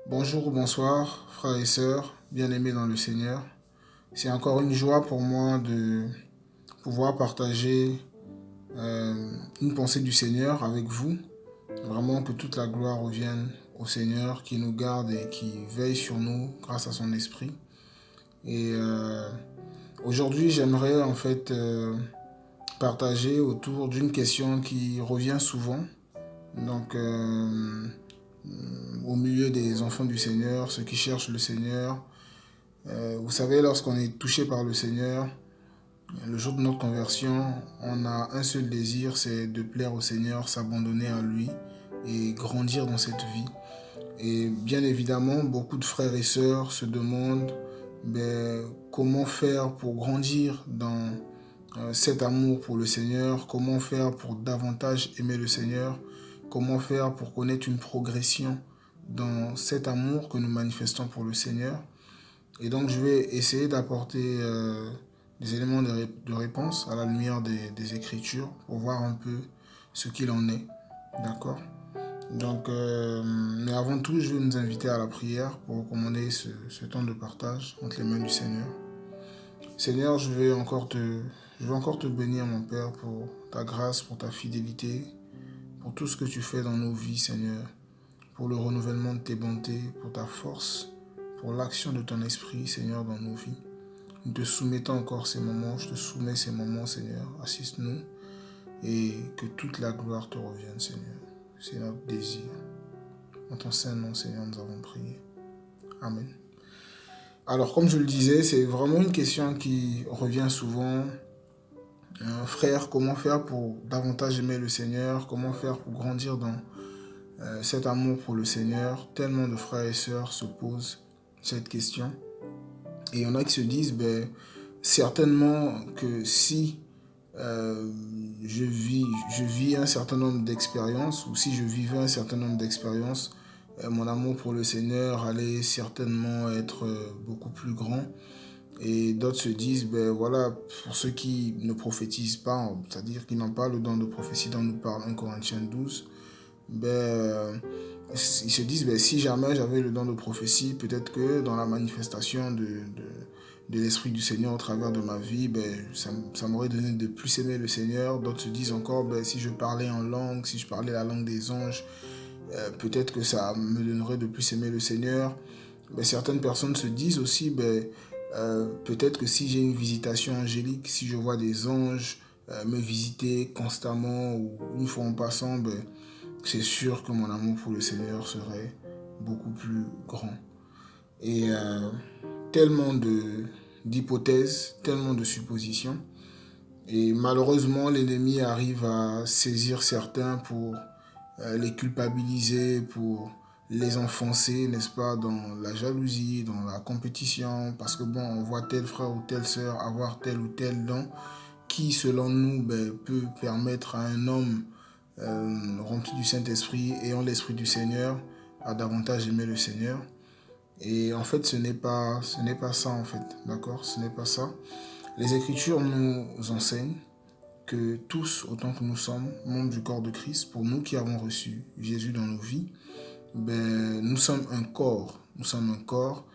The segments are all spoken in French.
Bonjour ou bonsoir, frères et sœurs, bien-aimés dans le Seigneur. C'est encore une joie pour moi de pouvoir partager une pensée du Seigneur avec vous. Vraiment que toute la gloire revienne au Seigneur qui nous garde et qui veille sur nous grâce à son esprit. Et aujourd'hui, j'aimerais en fait partager autour d'une question qui revient souvent. Donc, au milieu des enfants du Seigneur, ceux qui cherchent le Seigneur. Vous savez, lorsqu'on est touché par le Seigneur, le jour de notre conversion, on a un seul désir, c'est de plaire au Seigneur, s'abandonner à lui et grandir dans cette vie. Et bien évidemment, beaucoup de frères et sœurs se demandent comment faire pour grandir dans cet amour pour le Seigneur, comment faire pour davantage aimer le Seigneur, comment faire pour connaître une progression dans cet amour que nous manifestons pour le Seigneur. Et donc, je vais essayer d'apporter des éléments de réponse à la lumière des Écritures pour voir un peu ce qu'il en est. D'accord? Donc, mais avant tout, je vais nous inviter à la prière pour recommander ce temps de partage entre les mains du Seigneur. Seigneur, je vais encore te bénir, mon Père, pour ta grâce, pour ta fidélité, pour tout ce que tu fais dans nos vies, Seigneur, pour le renouvellement de tes bontés, pour ta force, pour l'action de ton esprit, Seigneur, dans nos vies. Nous te soumettons encore ces moments, je te soumets ces moments, Seigneur. Assiste-nous et que toute la gloire te revienne, Seigneur. C'est notre désir. En ton saint nom, Seigneur, nous avons prié. Amen. Alors, comme je le disais, c'est vraiment une question qui revient souvent. Frère, comment faire pour davantage aimer le Seigneur? Comment faire pour grandir dans cet amour pour le Seigneur? Tellement de frères et sœurs se posent cette question. Et il y en a qui se disent, certainement que si je vis un certain nombre d'expériences, ou si je vivais un certain nombre d'expériences, mon amour pour le Seigneur allait certainement être beaucoup plus grand. Et d'autres se disent, voilà, pour ceux qui ne prophétisent pas, c'est-à-dire qui n'ont pas le don de prophétie dont nous parle 1 Corinthiens 12, ils se disent, si jamais j'avais le don de prophétie, peut-être que dans la manifestation de l'Esprit du Seigneur au travers de ma vie, ça m'aurait donné de plus aimer le Seigneur. D'autres se disent encore, si je parlais en langue, si je parlais la langue des anges, peut-être que ça me donnerait de plus aimer le Seigneur. Certaines personnes se disent aussi, peut-être que si j'ai une visitation angélique, si je vois des anges me visiter constamment ou une fois en passant, c'est sûr que mon amour pour le Seigneur serait beaucoup plus grand. Et tellement d'hypothèses, tellement de suppositions. Et malheureusement, l'ennemi arrive à saisir certains pour les culpabiliser, pour les enfoncer, n'est-ce pas, dans la jalousie, dans la compétition, parce que on voit tel frère ou telle sœur avoir tel ou tel don qui, selon nous, peut permettre à un homme rempli du Saint-Esprit, ayant l'Esprit du Seigneur, à davantage aimer le Seigneur. Et en fait, ce n'est pas ça, en fait, d'accord? Ce n'est pas ça. Les Écritures nous enseignent que tous, autant que nous sommes membres du corps de Christ, pour nous qui avons reçu Jésus dans nos vies, nous sommes un corps. Nous sommes un corps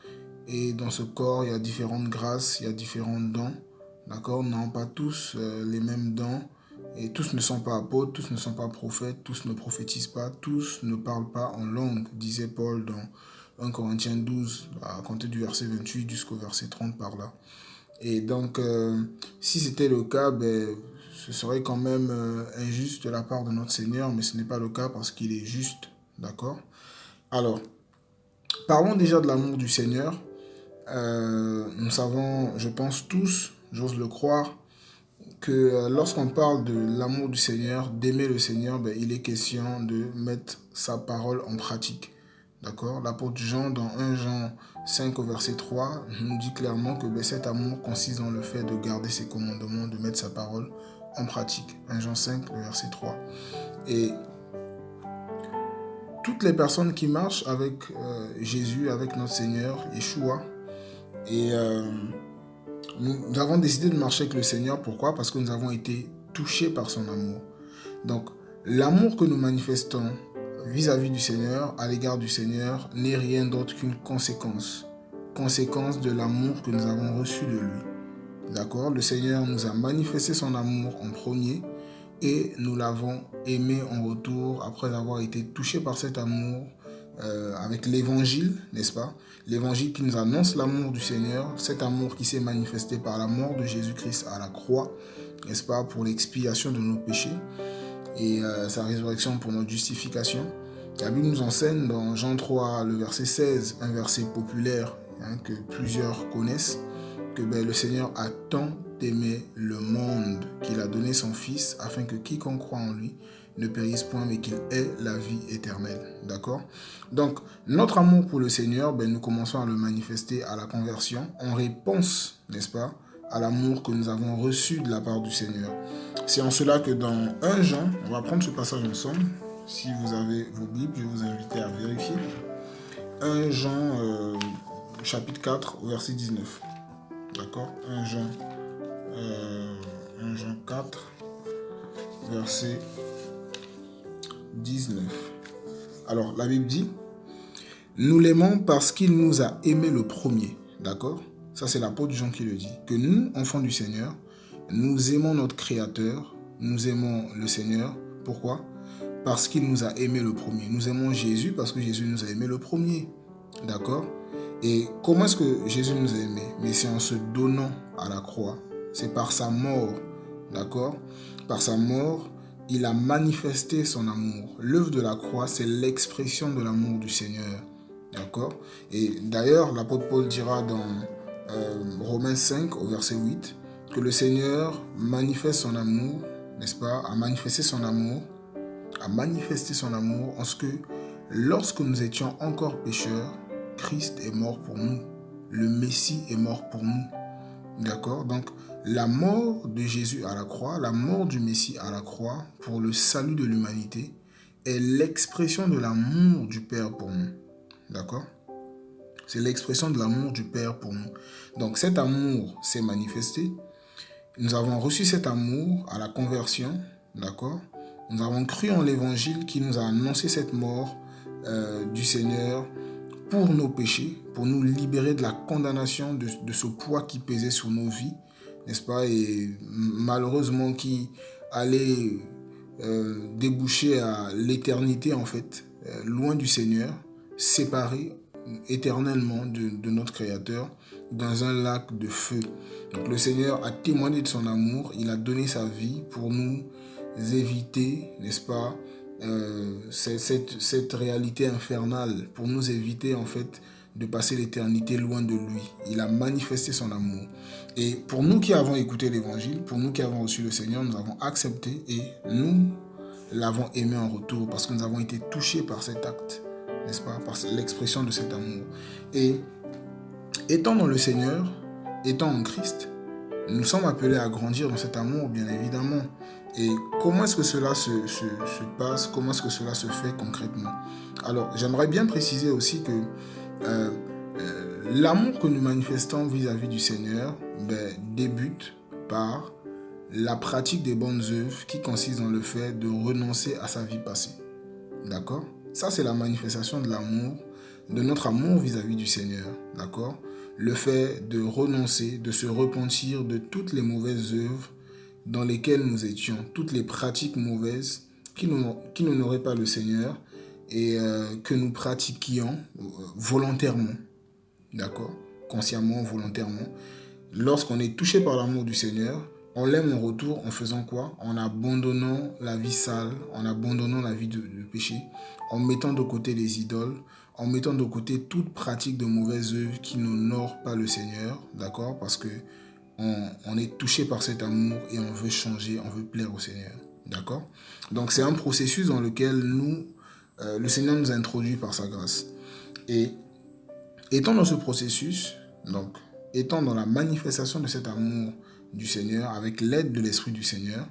et dans ce corps, il y a différentes grâces, il y a différents dons. D'accord? Nous n'avons pas tous les mêmes dons et tous ne sont pas apôtres, tous ne sont pas prophètes, tous ne prophétisent pas, tous ne parlent pas en langue, disait Paul dans 1 Corinthiens 12, à compter du verset 28 jusqu'au verset 30 par là. Et donc, si c'était le cas, ce serait quand même injuste de la part de notre Seigneur, mais ce n'est pas le cas parce qu'il est juste, d'accord? Alors, parlons déjà de l'amour du Seigneur. Nous savons, je pense tous, j'ose le croire, que lorsqu'on parle de l'amour du Seigneur, d'aimer le Seigneur, il est question de mettre sa parole en pratique. D'accord? L'apôtre Jean, dans 1 Jean 5 au verset 3, nous dit clairement que cet amour consiste dans le fait de garder ses commandements, de mettre sa parole en pratique. 1 Jean 5, le verset 3. Et toutes les personnes qui marchent avec Jésus, avec notre Seigneur, Yeshua, et nous avons décidé de marcher avec le Seigneur. Pourquoi? Parce que nous avons été touchés par son amour. Donc, L'amour que nous manifestons vis-à-vis du Seigneur, à l'égard du Seigneur, n'est rien d'autre qu'une conséquence. Conséquence de l'amour que nous avons reçu de lui. D'accord? Le Seigneur nous a manifesté son amour en premier et nous l'avons aimé en retour après avoir été touchés par cet amour avec l'évangile, n'est-ce pas? L'évangile qui nous annonce l'amour du Seigneur, cet amour qui s'est manifesté par la mort de Jésus-Christ à la croix, n'est-ce pas, pour l'expiation de nos péchés et sa résurrection pour notre justification. La Bible nous enseigne dans Jean 3, le verset 16, un verset populaire que plusieurs connaissent, que le Seigneur a tant aimé le monde qu'il a donné son Fils afin que quiconque croit en lui ne périsse point mais qu'il ait la vie éternelle. D'accord? Donc, notre amour pour le Seigneur, nous commençons à le manifester à la conversion en réponse, n'est-ce pas, à l'amour que nous avons reçu de la part du Seigneur. C'est en cela que dans 1 Jean, on va prendre ce passage ensemble. Si vous avez vos Bibles, je vais vous inviter à vérifier. 1 Jean, chapitre 4, verset 19. D'accord? 1 Jean 4, verset 19. Alors, la Bible dit, nous l'aimons parce qu'il nous a aimés le premier. D'accord? Ça, c'est l'apôtre Jean qui le dit. Que nous, enfants du Seigneur, nous aimons notre Créateur, nous aimons le Seigneur. Pourquoi? Parce qu'il nous a aimés le premier. Nous aimons Jésus parce que Jésus nous a aimés le premier. D'accord? Et comment est-ce que Jésus nous a aimés? Mais c'est en se donnant à la croix. C'est par sa mort. D'accord? Par sa mort, il a manifesté son amour. L'œuvre de la croix, c'est l'expression de l'amour du Seigneur. D'accord? Et d'ailleurs, l'apôtre Paul dira dans Romains 5, au verset 8, que le Seigneur manifeste son amour, n'est-ce pas? A manifesté son amour en ce que lorsque nous étions encore pécheurs, Christ est mort pour nous. Le Messie est mort pour nous. D'accord? Donc, la mort de Jésus à la croix, la mort du Messie à la croix pour le salut de l'humanité est l'expression de l'amour du Père pour nous. D'accord? C'est l'expression de l'amour du Père pour nous. Donc, cet amour s'est manifesté. Nous avons reçu cet amour à la conversion. D'accord? Nous avons cru en l'évangile qui nous a annoncé cette mort du Seigneur pour nos péchés, pour nous libérer de la condamnation de ce poids qui pesait sur nos vies, n'est-ce pas? Et malheureusement qui allait déboucher à l'éternité en fait, loin du Seigneur, séparés éternellement de notre Créateur dans un lac de feu. Donc le Seigneur a témoigné de son amour, il a donné sa vie pour nous éviter, n'est-ce pas, cette réalité infernale, pour nous éviter en fait de passer l'éternité loin de lui. Il a manifesté son amour. Et pour nous qui avons écouté l'évangile, pour nous qui avons reçu le Seigneur, nous avons accepté et nous l'avons aimé en retour parce que nous avons été touchés par cet acte, n'est-ce pas, par l'expression de cet amour. Et étant dans le Seigneur, étant en Christ, nous sommes appelés à grandir dans cet amour, bien évidemment. Et comment est-ce que cela se passe? Comment est-ce que cela se fait concrètement? Alors, j'aimerais bien préciser aussi que l'amour que nous manifestons vis-à-vis du Seigneur débute par la pratique des bonnes œuvres qui consiste dans le fait de renoncer à sa vie passée. D'accord? Ça, c'est la manifestation de l'amour, de notre amour vis-à-vis du Seigneur. D'accord? Le fait de renoncer, de se repentir de toutes les mauvaises œuvres dans lesquelles nous étions, toutes les pratiques mauvaises qui n'honoraient pas le Seigneur et que nous pratiquions volontairement, d'accord, consciemment, volontairement. Lorsqu'on est touché par l'amour du Seigneur, on l'aime en retour en faisant quoi? En abandonnant la vie sale, en abandonnant la vie de péché, en mettant de côté les idoles, en mettant de côté toute pratique de mauvaises œuvres qui n'honorent pas le Seigneur, d'accord, parce que on est touché par cet amour et on veut changer, on veut plaire au Seigneur. D'accord? Donc c'est un processus dans lequel le Seigneur nous a introduits par sa grâce. Et étant dans ce processus, donc étant dans la manifestation de cet amour du Seigneur, avec l'aide de l'Esprit du Seigneur,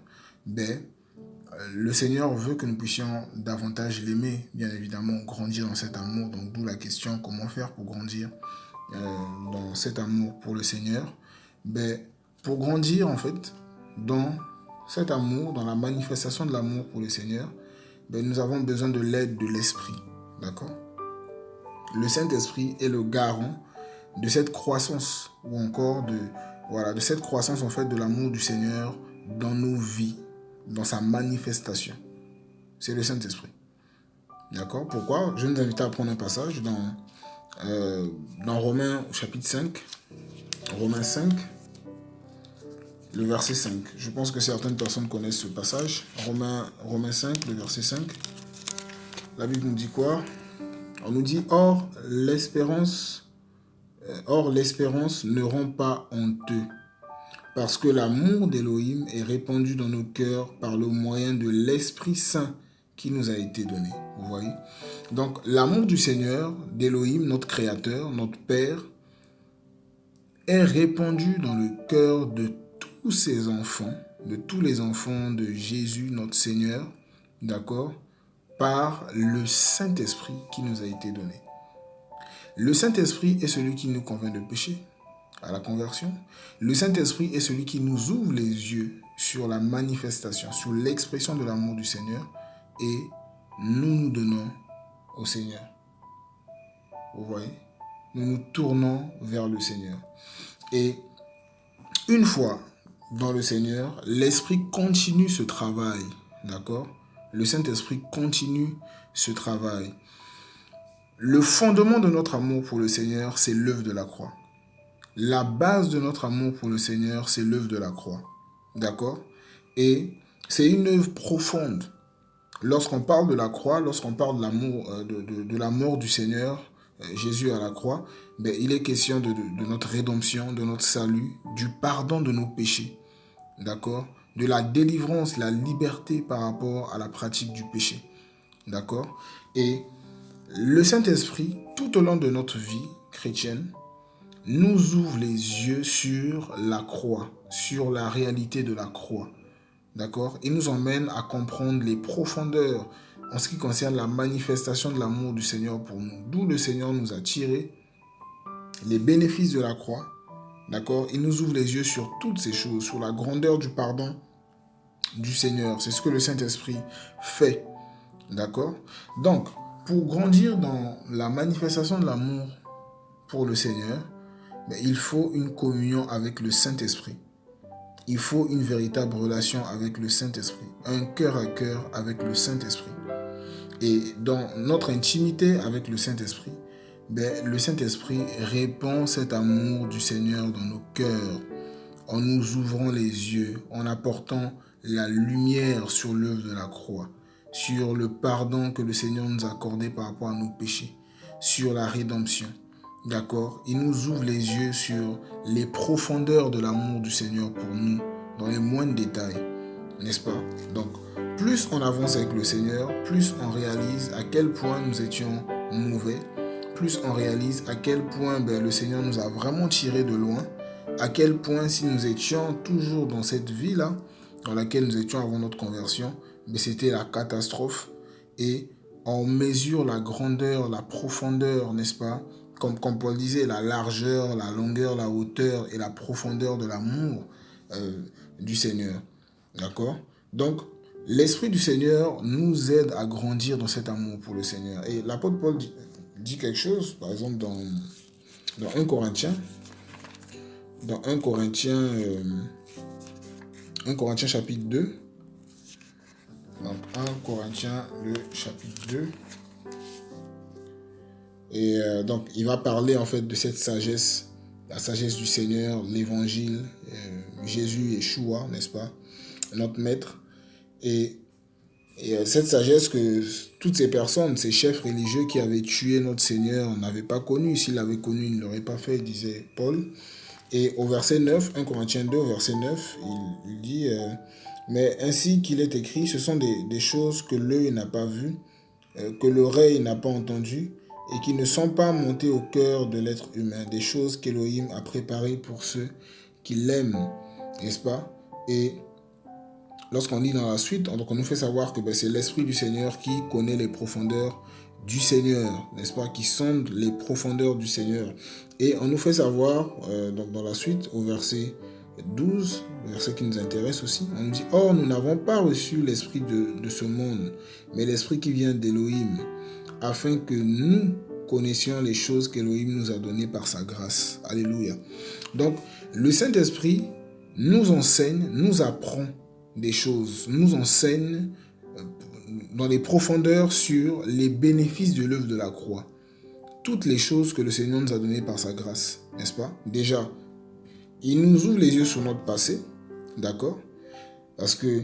le Seigneur veut que nous puissions davantage l'aimer, bien évidemment, grandir dans cet amour. Donc d'où la question, comment faire pour grandir dans cet amour pour le Seigneur? Pour grandir en fait dans cet amour, dans la manifestation de l'amour pour le Seigneur, nous avons besoin de l'aide de l'Esprit. D'accord? Le Saint-Esprit est le garant de cette croissance, ou encore de cette croissance en fait de l'amour du Seigneur dans nos vies, dans sa manifestation. C'est le Saint-Esprit. D'accord? Pourquoi? Je vais nous inviter à prendre un passage dans Romains chapitre 5. Romains 5, le verset 5. Je pense que certaines personnes connaissent ce passage. Romains 5, le verset 5. La Bible nous dit quoi? On nous dit, or l'espérance ne rend pas honteux, parce que l'amour d'Élohim est répandu dans nos cœurs par le moyen de l'Esprit Saint qui nous a été donné. Vous voyez? Donc l'amour du Seigneur, d'Élohim, notre Créateur, notre Père, est répandu dans le cœur de tous ses enfants, de tous les enfants de Jésus, notre Seigneur, d'accord, par le Saint-Esprit qui nous a été donné. Le Saint-Esprit est celui qui nous convainc de péché à la conversion. Le Saint-Esprit est celui qui nous ouvre les yeux sur la manifestation, sur l'expression de l'amour du Seigneur, et nous donnons au Seigneur. Vous voyez? Nous nous tournons vers le Seigneur. Et une fois dans le Seigneur, l'Esprit continue ce travail. D'accord? Le Saint-Esprit continue ce travail. Le fondement de notre amour pour le Seigneur, c'est l'œuvre de la croix. La base de notre amour pour le Seigneur, c'est l'œuvre de la croix. D'accord? Et c'est une œuvre profonde. Lorsqu'on parle de la croix, lorsqu'on parle de l'amour, de la mort du Seigneur, Jésus à la croix, il est question de notre rédemption, de notre salut, du pardon de nos péchés. D'accord? De la délivrance, la liberté par rapport à la pratique du péché. D'accord? Et le Saint-Esprit, tout au long de notre vie chrétienne, nous ouvre les yeux sur la croix, sur la réalité de la croix. D'accord? Il nous emmène à comprendre les profondeurs en ce qui concerne la manifestation de l'amour du Seigneur pour nous. D'où le Seigneur nous a tiré les bénéfices de la croix. D'accord? Il nous ouvre les yeux sur toutes ces choses, sur la grandeur du pardon du Seigneur. C'est ce que le Saint-Esprit fait. D'accord? Donc, pour grandir dans la manifestation de l'amour pour le Seigneur, il faut une communion avec le Saint-Esprit. Il faut une véritable relation avec le Saint-Esprit. Un cœur à cœur avec le Saint-Esprit. Et dans notre intimité avec le Saint-Esprit, le Saint-Esprit répand cet amour du Seigneur dans nos cœurs, en nous ouvrant les yeux, en apportant la lumière sur l'œuvre de la croix, sur le pardon que le Seigneur nous a accordé par rapport à nos péchés, sur la rédemption. D'accord? Il nous ouvre les yeux sur les profondeurs de l'amour du Seigneur pour nous, dans les moindres détails, n'est-ce pas? Donc, plus on avance avec le Seigneur, plus on réalise à quel point nous étions mauvais, plus on réalise à quel point le Seigneur nous a vraiment tirés de loin, à quel point si nous étions toujours dans cette vie-là, dans laquelle nous étions avant notre conversion, c'était la catastrophe. Et on mesure la grandeur, la profondeur, n'est-ce pas? Comme Paul disait, la largeur, la longueur, la hauteur et la profondeur de l'amour du Seigneur. D'accord? Donc, l'Esprit du Seigneur nous aide à grandir dans cet amour pour le Seigneur. Et l'apôtre Paul dit quelque chose, par exemple, dans 1 Corinthiens. Dans 1 Corinthiens chapitre 2. Donc, 1 Corinthiens, le chapitre 2. Et donc, il va parler en fait de cette sagesse, la sagesse du Seigneur, l'évangile, Jésus, Yeshua, n'est-ce pas, notre maître. Et cette sagesse que toutes ces personnes, ces chefs religieux qui avaient tué notre Seigneur n'avaient pas connue. S'ils l'avaient connu, ils ne l'auraient pas fait, disait Paul. Et au verset 9, 1 Corinthiens 2, verset 9, il dit mais ainsi qu'il est écrit, ce sont des choses que l'œil n'a pas vues, que l'oreille n'a pas entendues, et qui ne sont pas montées au cœur de l'être humain, des choses qu'Élohim a préparées pour ceux qui l'aiment, n'est-ce pas? Et lorsqu'on lit dans la suite, on nous fait savoir que c'est l'Esprit du Seigneur qui connaît les profondeurs du Seigneur, n'est-ce pas? Qui sonde les profondeurs du Seigneur. Et on nous fait savoir, dans la suite, au verset 12, verset qui nous intéresse aussi. On nous dit, or nous n'avons pas reçu l'esprit de ce monde, mais l'esprit qui vient d'Élohim, afin que nous connaissions les choses qu'Élohim nous a données par sa grâce. Alléluia. Donc, le Saint-Esprit nous enseigne, nous apprend des choses, nous enseigne dans les profondeurs sur les bénéfices de l'œuvre de la croix. Toutes les choses que le Seigneur nous a données par sa grâce, n'est-ce pas? Déjà, il nous ouvre les yeux sur notre passé, d'accord? Parce que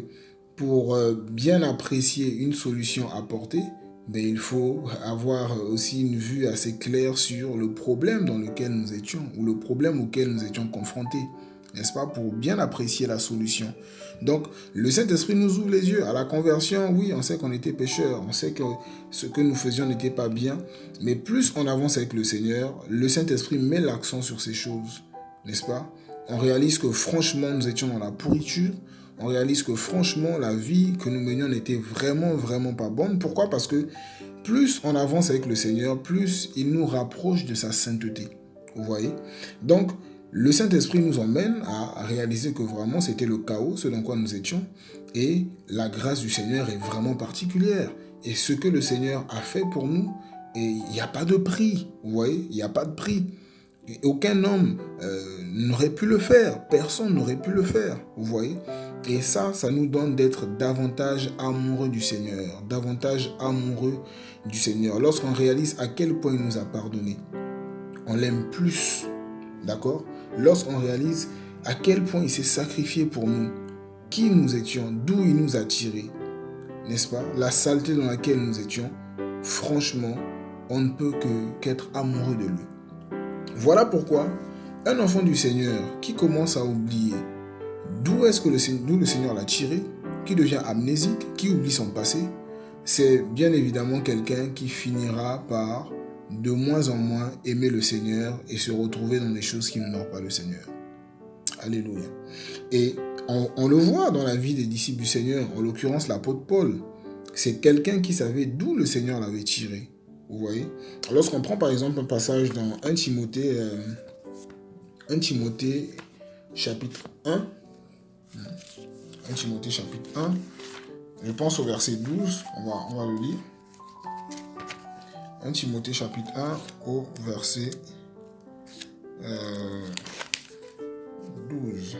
pour bien apprécier une solution apportée, ben, il faut avoir aussi une vue assez claire sur le problème dans lequel nous étions, ou le problème auquel nous étions confrontés, n'est-ce pas, pour bien apprécier la solution. Donc, le Saint-Esprit nous ouvre les yeux. À la conversion, oui, on sait qu'on était pécheurs, on sait que ce que nous faisions n'était pas bien, mais plus on avance avec le Seigneur, le Saint-Esprit met l'accent sur ces choses, n'est-ce pas? On réalise que franchement, nous étions dans la pourriture, on réalise que franchement, la vie que nous menions n'était vraiment pas bonne. Pourquoi? Parce que plus on avance avec le Seigneur, plus il nous rapproche de sa sainteté. Vous voyez? Donc, le Saint-Esprit nous emmène à réaliser que vraiment c'était le chaos, ce dans quoi nous étions, et la grâce du Seigneur est vraiment particulière. Et ce que le Seigneur a fait pour nous, il n'y a pas de prix, vous voyez, il n'y a pas de prix. Et aucun homme n'aurait pu le faire, personne n'aurait pu le faire, vous voyez. Et ça nous donne d'être davantage amoureux du Seigneur, davantage amoureux du Seigneur. Lorsqu'on réalise à quel point il nous a pardonné, on l'aime plus, d'accord? Lorsqu'on réalise à quel point il s'est sacrifié pour nous, qui nous étions, d'où il nous a tirés, n'est-ce pas? La saleté dans laquelle nous étions, franchement, on ne peut qu'être amoureux de lui. Voilà pourquoi un enfant du Seigneur qui commence à oublier d'où le Seigneur l'a tiré, qui devient amnésique, qui oublie son passé, c'est bien évidemment quelqu'un qui finira par de moins en moins aimer le Seigneur et se retrouver dans des choses qui n'honorent pas le Seigneur. Alléluia. Et on le voit dans la vie des disciples du Seigneur, en l'occurrence l'apôtre Paul. C'est quelqu'un qui savait d'où le Seigneur l'avait tiré. Vous voyez? Lorsqu'on prend par exemple un passage dans 1 Timothée chapitre 1, 1 Timothée chapitre 1, je pense au verset 12, on va le lire. 1 Timothée chapitre 1 au verset 12.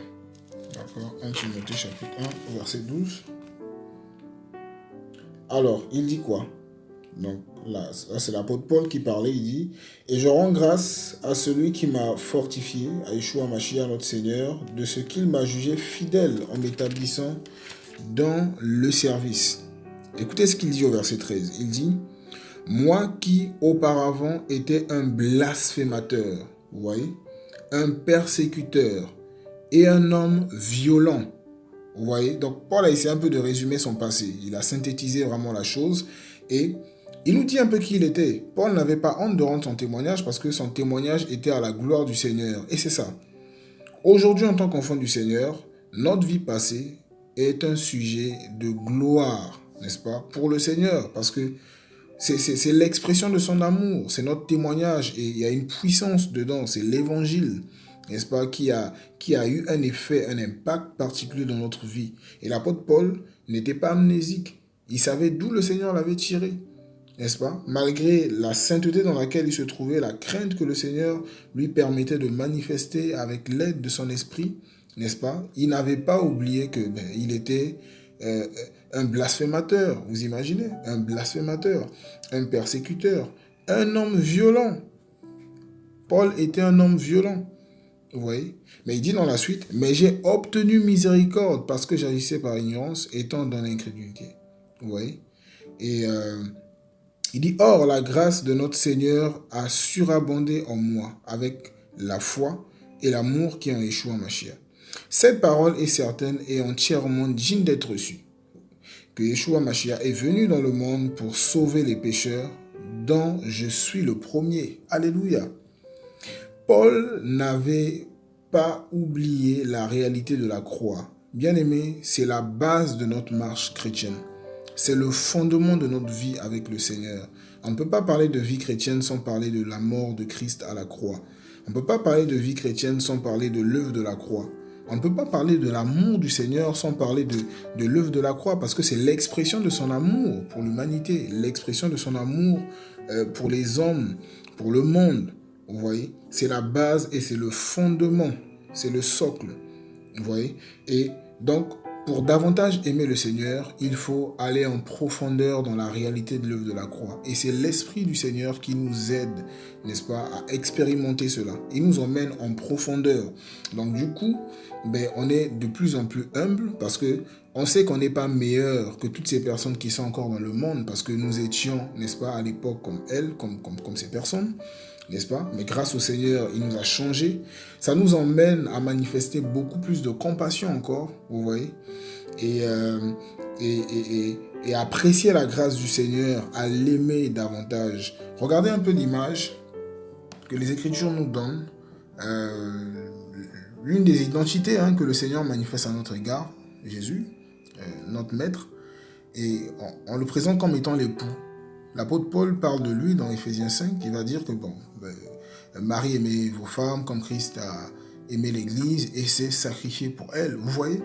D'accord, 1 Timothée chapitre 1 au verset 12. Alors, il dit quoi? Donc là, c'est l'apôtre Paul qui parlait, il dit « Et je rends grâce à celui qui m'a fortifié, à Yeshua Mashiach notre Seigneur, de ce qu'il m'a jugé fidèle en m'établissant dans le service. » Écoutez ce qu'il dit au verset 13. Il dit « Moi qui auparavant étais un blasphémateur, vous voyez, un persécuteur et un homme violent. » Vous voyez, donc Paul a essayé un peu de résumer son passé. Il a synthétisé vraiment la chose et il nous dit un peu qui il était. Paul n'avait pas honte de rendre son témoignage parce que son témoignage était à la gloire du Seigneur. Et c'est ça. Aujourd'hui, en tant qu'enfant du Seigneur, notre vie passée est un sujet de gloire, n'est-ce pas, pour le Seigneur. Parce que c'est l'expression de son amour, c'est notre témoignage. Et il y a une puissance dedans, c'est l'évangile, n'est-ce pas, qui a eu un effet, un impact particulier dans notre vie. Et l'apôtre Paul n'était pas amnésique. Il savait d'où le Seigneur l'avait tiré. N'est-ce pas? Malgré la sainteté dans laquelle il se trouvait, la crainte que le Seigneur lui permettait de manifester avec l'aide de son esprit, n'est-ce pas? Il n'avait pas oublié que il était un blasphémateur, vous imaginez? Un blasphémateur, un persécuteur, un homme violent. Paul était un homme violent, vous voyez? Mais il dit dans la suite, « Mais j'ai obtenu miséricorde parce que j'agissais par ignorance, étant dans l'incrédulité. » Vous voyez? Et il dit, « Or, la grâce de notre Seigneur a surabondé en moi avec la foi et l'amour qui est en Yeshua Mashiach. Cette parole est certaine et entièrement digne d'être reçue. Que Yeshua Mashiach est venu dans le monde pour sauver les pécheurs, dont je suis le premier. » Alléluia. Paul n'avait pas oublié la réalité de la croix. Bien-aimé, c'est la base de notre marche chrétienne. C'est le fondement de notre vie avec le Seigneur. On ne peut pas parler de vie chrétienne sans parler de la mort de Christ à la croix. On ne peut pas parler de vie chrétienne sans parler de l'œuvre de la croix. On ne peut pas parler de l'amour du Seigneur sans parler de l'œuvre de la croix, parce que c'est l'expression de son amour pour l'humanité, l'expression de son amour pour les hommes, pour le monde. Vous voyez, c'est la base et c'est le fondement, c'est le socle. Vous voyez, et donc, pour davantage aimer le Seigneur, il faut aller en profondeur dans la réalité de l'œuvre de la croix. Et c'est l'Esprit du Seigneur qui nous aide, n'est-ce pas, à expérimenter cela. Il nous emmène en profondeur. Donc du coup, on est de plus en plus humble parce que on sait qu'on n'est pas meilleur que toutes ces personnes qui sont encore dans le monde parce que nous étions, n'est-ce pas, à l'époque comme elles, comme ces personnes. N'est-ce pas? Mais grâce au Seigneur, il nous a changés. Ça nous emmène à manifester beaucoup plus de compassion encore, vous voyez, et apprécier la grâce du Seigneur, à l'aimer davantage. Regardez un peu l'image que les Écritures nous donnent. L'une des identités que le Seigneur manifeste à notre égard, Jésus, notre Maître, et on le présente comme étant l'époux. L'apôtre Paul parle de lui dans Éphésiens 5, qui va dire que Marie aimait vos femmes comme Christ a aimé l'Église et s'est sacrifié pour elle. Vous voyez?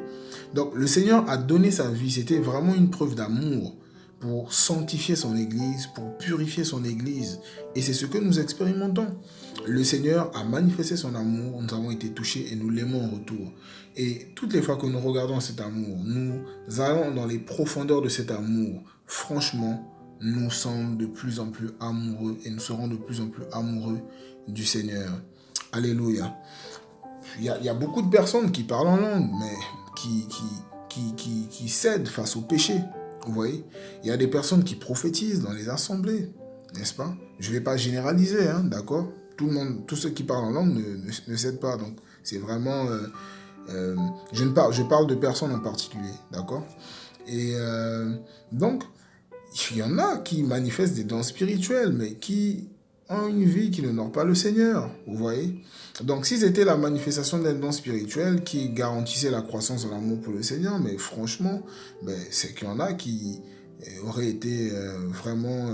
Donc le Seigneur a donné sa vie, c'était vraiment une preuve d'amour pour sanctifier son Église, pour purifier son Église. Et c'est ce que nous expérimentons. Le Seigneur a manifesté son amour, nous avons été touchés et nous l'aimons en retour. Et toutes les fois que nous regardons cet amour, nous allons dans les profondeurs de cet amour. Franchement, nous sommes de plus en plus amoureux et nous serons de plus en plus amoureux du Seigneur. Alléluia. Il y a beaucoup de personnes qui parlent en langue, mais qui cèdent face au péché. Vous voyez, il y a des personnes qui prophétisent dans les assemblées, n'est-ce pas? Je ne vais pas généraliser, d'accord? Tous ceux qui parlent en langue ne cèdent pas. Donc, c'est vraiment... je parle de personnes en particulier, d'accord? Et donc, il y en a qui manifestent des dons spirituels, mais qui ont une vie qui n'honore pas le Seigneur, vous voyez. Donc, si c'était la manifestation d'un don spirituel qui garantissait la croissance de l'amour pour le Seigneur, mais franchement, c'est qu'il y en a qui auraient été vraiment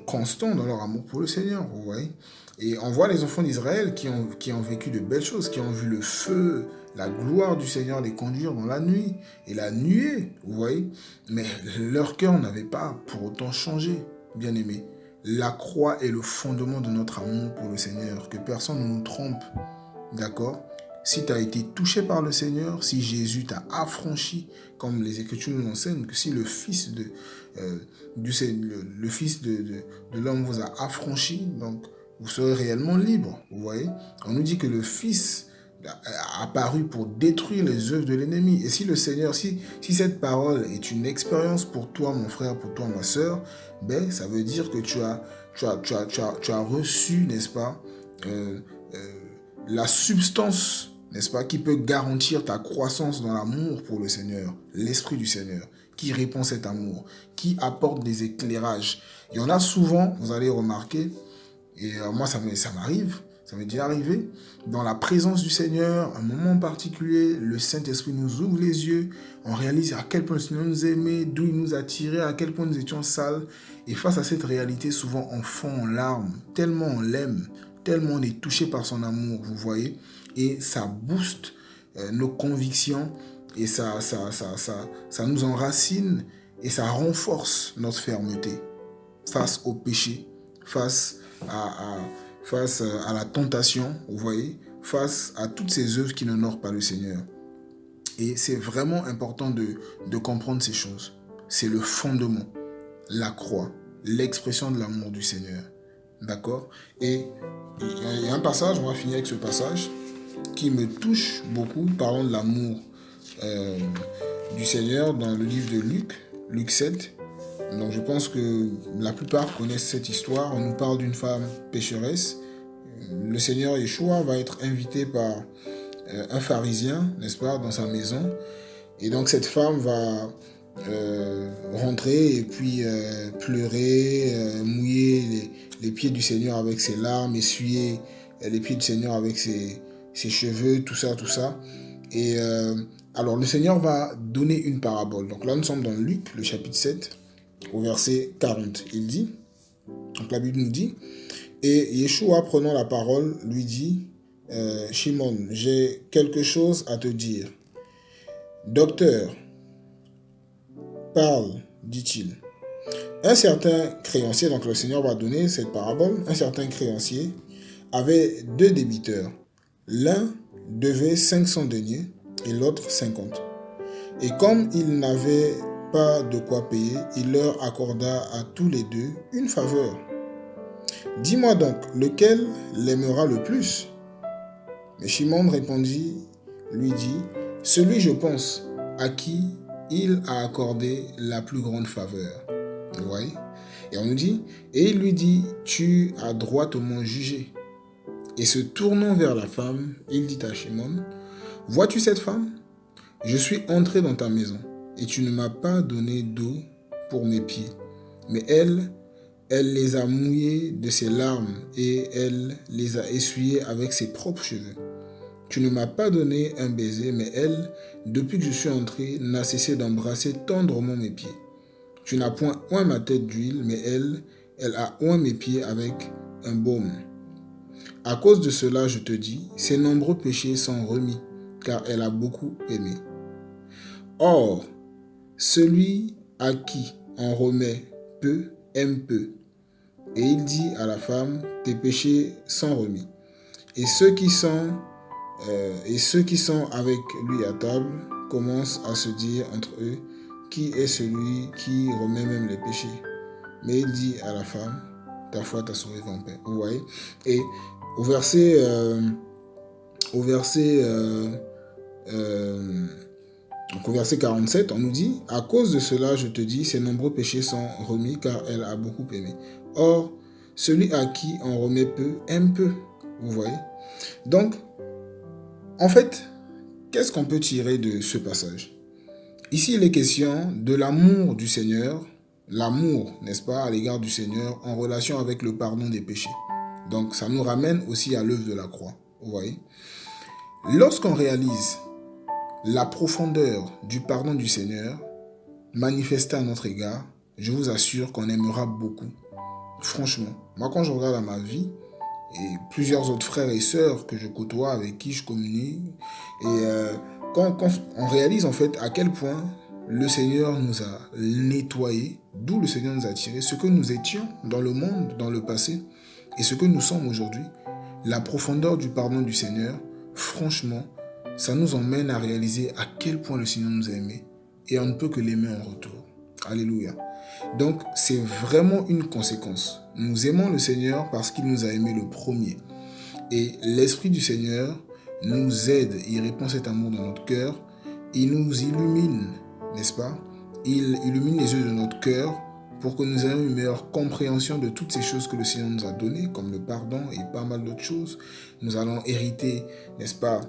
constants dans leur amour pour le Seigneur, vous voyez. Et on voit les enfants d'Israël qui ont vécu de belles choses, qui ont vu le feu, la gloire du Seigneur les conduire dans la nuit et la nuée, vous voyez. Mais leur cœur n'avait pas pour autant changé, bien aimé. La croix est le fondement de notre amour pour le Seigneur. Que personne ne nous trompe, d'accord? Si tu as été touché par le Seigneur, si Jésus t'a affranchi, comme les Écritures nous enseignent, que si le Fils de l'homme vous a affranchi, donc vous serez réellement libre, vous voyez. On nous dit que le Fils a apparu pour détruire les œuvres de l'ennemi. Et si le Seigneur, si cette parole est une expérience pour toi, mon frère, pour toi, ma sœur, ça veut dire que tu as reçu, n'est-ce pas, la substance, n'est-ce pas, qui peut garantir ta croissance dans l'amour pour le Seigneur, l'Esprit du Seigneur, qui répand cet amour, qui apporte des éclairages. Il y en a souvent, vous allez remarquer, et moi ça m'arrive, ça m'est déjà arrivé, dans la présence du Seigneur, un moment particulier, le Saint-Esprit nous ouvre les yeux, on réalise à quel point le Seigneur nous aimait, d'où il nous a tirés, à quel point nous étions sales. Et face à cette réalité, souvent on fond en larmes, tellement on l'aime, tellement on est touché par son amour, vous voyez. Et ça booste nos convictions et ça nous enracine et ça renforce notre fermeté face au péché, face à la tentation, vous voyez, face à toutes ces œuvres qui n'honorent pas le Seigneur. Et c'est vraiment important de comprendre ces choses. C'est le fondement, la croix, l'expression de l'amour du Seigneur. D'accord? Et il y a un passage, on va finir avec ce passage, qui me touche beaucoup, parlant de l'amour du Seigneur dans le livre de Luc 7. Donc je pense que la plupart connaissent cette histoire. On nous parle d'une femme pécheresse. Le Seigneur Yeshua va être invité par un pharisien, n'est-ce pas, dans sa maison. Et donc cette femme va rentrer et puis pleurer, mouiller les pieds du Seigneur avec ses larmes, essuyer les pieds du Seigneur avec ses cheveux, tout ça. Et alors le Seigneur va donner une parabole. Donc là nous sommes dans Luc, le chapitre 7, au verset 40. Il dit, donc la Bible nous dit, et Yeshua prenant la parole lui dit, Shimon, j'ai quelque chose à te dire. Docteur, parle, dit-il. Un certain créancier, donc le Seigneur va donner cette parabole, un certain créancier avait deux débiteurs. L'un devait 500 deniers et l'autre 50. Et comme ils n'avaient pas de quoi payer, il leur accorda à tous les deux une faveur. Dis-moi donc, lequel l'aimera le plus? Mais Shimon répondit, lui dit, celui, je pense, à qui il a accordé la plus grande faveur. Vous voyez? Et on nous dit, et il lui dit, tu as droitement jugé. Et se tournant vers la femme, il dit à Shimon, vois-tu cette femme? Je suis entré dans ta maison, et tu ne m'as pas donné d'eau pour mes pieds. Mais elle les a mouillés de ses larmes, et elle les a essuyés avec ses propres cheveux. Tu ne m'as pas donné un baiser, mais elle, depuis que je suis entré, n'a cessé d'embrasser tendrement mes pieds. Tu n'as point oint ma tête d'huile, mais elle a oint mes pieds avec un baume. À cause de cela, je te dis, ses nombreux péchés sont remis, car elle a beaucoup aimé. Or, celui à qui on remet peu, aime peu. Et il dit à la femme, tes péchés sont remis. Et ceux qui sont avec lui à table commencent à se dire entre eux, qui est celui qui remet même les péchés? Mais il dit à la femme, ta foi t'a sauvé en paix. Vous voyez? Et au verset 47, on nous dit, à cause de cela, je te dis, ses nombreux péchés sont remis, car elle a beaucoup aimé. Or, celui à qui on remet peu, aime peu. Vous voyez? Donc, en fait, qu'est-ce qu'on peut tirer de ce passage? Ici, il est question de l'amour du Seigneur, l'amour, n'est-ce pas, à l'égard du Seigneur en relation avec le pardon des péchés. Donc, ça nous ramène aussi à l'œuvre de la croix, vous voyez. Lorsqu'on réalise la profondeur du pardon du Seigneur manifesté à notre égard, je vous assure qu'on aimera beaucoup. Franchement, moi quand je regarde à ma vie, et plusieurs autres frères et sœurs que je côtoie, avec qui je communie, et quand on réalise en fait à quel point le Seigneur nous a nettoyés, d'où le Seigneur nous a tirés, ce que nous étions dans le monde, dans le passé, et ce que nous sommes aujourd'hui, la profondeur du pardon du Seigneur, franchement, ça nous emmène à réaliser à quel point le Seigneur nous a aimés, et on ne peut que l'aimer en retour. Alléluia. Donc, c'est vraiment une conséquence. Nous aimons le Seigneur parce qu'il nous a aimés le premier. Et l'Esprit du Seigneur nous aide, il répand cet amour dans notre cœur, il nous illumine, n'est-ce pas? Il illumine les yeux de notre cœur pour que nous ayons une meilleure compréhension de toutes ces choses que le Seigneur nous a données, comme le pardon et pas mal d'autres choses. Nous allons hériter, n'est-ce pas,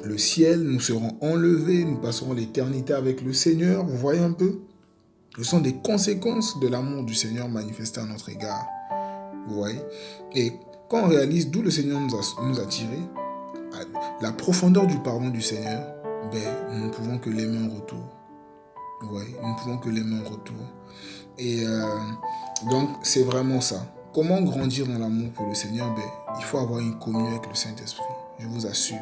le ciel, nous serons enlevés, nous passerons l'éternité avec le Seigneur, vous voyez un peu? Ce sont des conséquences de l'amour du Seigneur manifesté à notre égard. Vous voyez? Et quand on réalise d'où le Seigneur nous a tirés, la profondeur du pardon du Seigneur, nous ne pouvons que l'aimer en retour. Vous voyez? Nous ne pouvons que l'aimer en retour. Et donc, c'est vraiment ça. Comment grandir dans l'amour pour le Seigneur? Il faut avoir une communion avec le Saint-Esprit. Je vous assure.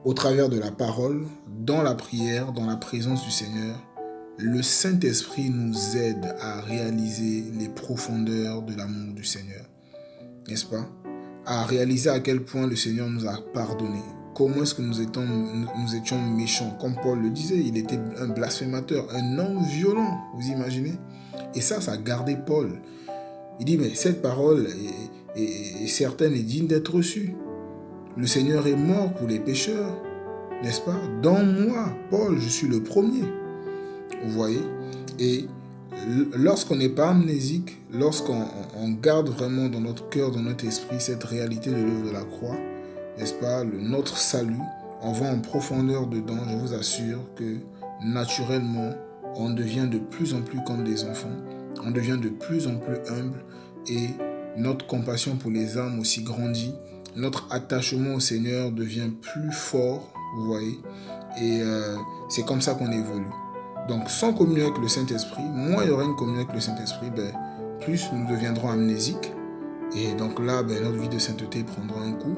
Au travers de la parole, dans la prière, dans la présence du Seigneur, le Saint-Esprit nous aide à réaliser les profondeurs de l'amour du Seigneur. N'est-ce pas? À réaliser à quel point le Seigneur nous a pardonné. Comment est-ce que nous étions méchants? Comme Paul le disait, il était un blasphémateur, un homme violent, vous imaginez? Et ça a gardé Paul. Il dit, mais cette parole est certaine et digne d'être reçue. Le Seigneur est mort pour les pécheurs, n'est-ce pas? Dans moi, Paul, je suis le premier. Vous voyez? Et lorsqu'on n'est pas amnésique, lorsqu'on garde vraiment dans notre cœur, dans notre esprit, cette réalité de l'œuvre de la croix, n'est-ce pas? Notre salut, on va en profondeur dedans, je vous assure que naturellement, on devient de plus en plus comme des enfants, on devient de plus en plus humble et notre compassion pour les âmes aussi grandit, notre attachement au Seigneur devient plus fort, vous voyez, et c'est comme ça qu'on évolue. Donc, sans communion avec le Saint-Esprit, moins il y aura une communion avec le Saint-Esprit, plus nous deviendrons amnésiques. Et donc là, notre vie de sainteté prendra un coup.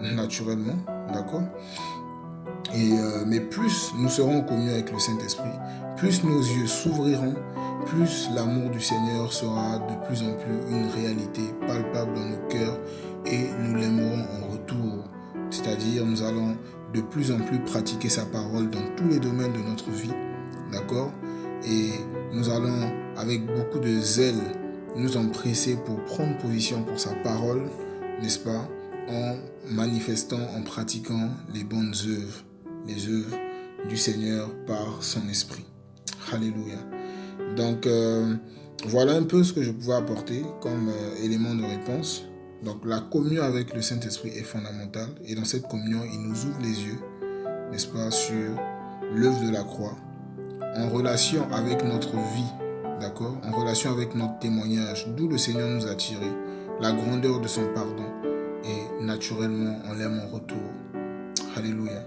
naturellement, d'accord? Mais plus nous serons en communion avec le Saint-Esprit, plus nos yeux s'ouvriront, plus l'amour du Seigneur sera de plus en plus une réalité palpable dans nos cœurs et nous l'aimerons en retour. C'est-à-dire, nous allons de plus en plus pratiquer sa parole dans tous les domaines de notre vie, d'accord? Et nous allons, avec beaucoup de zèle, nous empresser pour prendre position pour sa parole, n'est-ce pas? En manifestant, en pratiquant les bonnes œuvres, les œuvres du Seigneur par son esprit. Alléluia. Donc, voilà un peu ce que je pouvais apporter comme élément de réponse. Donc, la communion avec le Saint-Esprit est fondamentale. Et dans cette communion, il nous ouvre les yeux, n'est-ce pas, sur l'œuvre de la croix, en relation avec notre vie, d'accord, en relation avec notre témoignage, d'où le Seigneur nous a tirés, la grandeur de son pardon. Et naturellement, on l'aime en retour. Alléluia.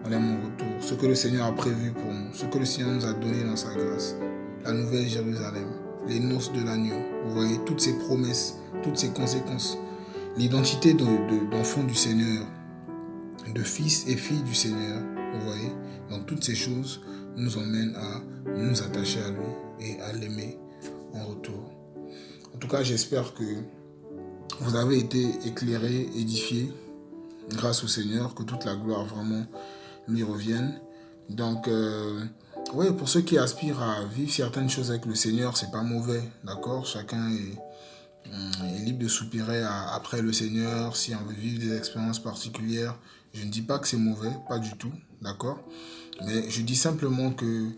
On l'aime en retour. Ce que le Seigneur a prévu pour nous, ce que le Seigneur nous a donné dans sa grâce, la nouvelle Jérusalem, les noces de l'agneau, vous voyez, toutes ces promesses, toutes ces conséquences, l'identité d'enfant du Seigneur, de fils et filles du Seigneur, vous voyez, donc toutes ces choses nous emmènent à nous attacher à lui et à l'aimer en retour. En tout cas, j'espère que vous avez été éclairés, édifiés grâce au Seigneur, que toute la gloire vraiment lui revienne. Donc, ouais, pour ceux qui aspirent à vivre certaines choses avec le Seigneur, c'est pas mauvais, d'accord? Chacun est libre de soupirer après le Seigneur, si on veut vivre des expériences particulières. Je ne dis pas que c'est mauvais, pas du tout, d'accord? Mais je dis simplement que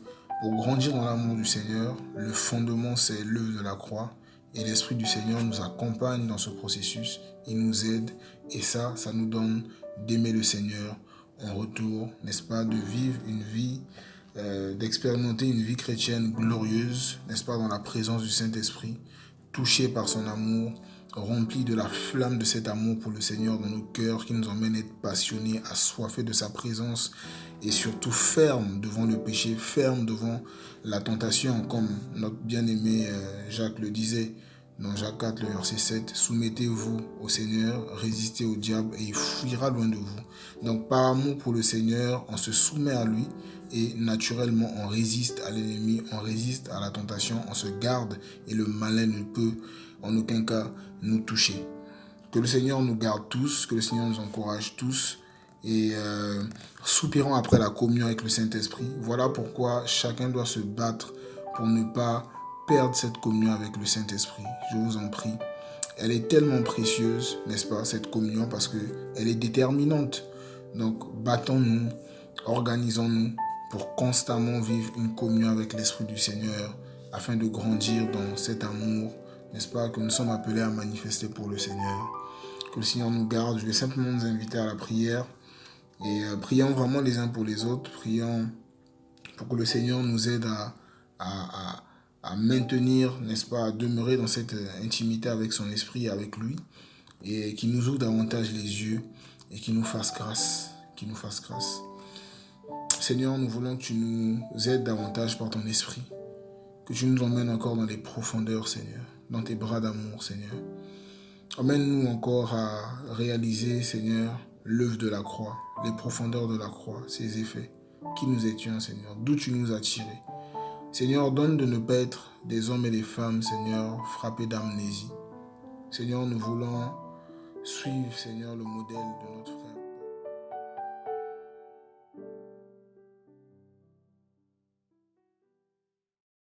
pour grandir dans l'amour du Seigneur, le fondement, c'est l'œuvre de la croix. Et l'Esprit du Seigneur nous accompagne dans ce processus, il nous aide. Et ça nous donne d'aimer le Seigneur en retour, n'est-ce pas, de vivre une vie, d'expérimenter une vie chrétienne glorieuse, n'est-ce pas, dans la présence du Saint-Esprit, touché par son amour, rempli de la flamme de cet amour pour le Seigneur dans nos cœurs, qui nous emmène à être passionnés, assoiffés de sa présence et surtout ferme devant le péché, ferme devant la tentation, comme notre bien-aimé Jacques le disait dans Jacques 4, le verset 7, soumettez-vous au Seigneur, résistez au diable et il fuira loin de vous. Donc par amour pour le Seigneur, on se soumet à lui et naturellement on résiste à l'ennemi, on résiste à la tentation, on se garde et le malin ne peut en aucun cas nous toucher. Que le Seigneur nous garde tous, que le Seigneur nous encourage tous et soupirons après la communion avec le Saint-Esprit. Voilà pourquoi chacun doit se battre pour ne pas perdre cette communion avec le Saint-Esprit. Je vous en prie. Elle est tellement précieuse, n'est-ce pas, cette communion, parce qu'elle est déterminante. Donc, battons-nous, organisons-nous pour constamment vivre une communion avec l'Esprit du Seigneur afin de grandir dans cet amour, n'est-ce pas, que nous sommes appelés à manifester pour le Seigneur. Que le Seigneur nous garde. Je vais simplement nous inviter à la prière et prions vraiment les uns pour les autres. Prions pour que le Seigneur nous aide à maintenir, n'est-ce pas, à demeurer dans cette intimité avec son esprit, avec lui, et qui nous ouvre davantage les yeux et qui nous fasse grâce, Seigneur, nous voulons que tu nous aides davantage par ton esprit, que tu nous emmènes encore dans les profondeurs, Seigneur, dans tes bras d'amour, Seigneur. Emmène-nous encore à réaliser, Seigneur, l'œuvre de la croix, les profondeurs de la croix, ses effets, qui nous étions, Seigneur, d'où tu nous as tirés. Seigneur, donne de ne pas être des hommes et des femmes, Seigneur, frappés d'amnésie. Seigneur, nous voulons suivre, Seigneur, le modèle de notre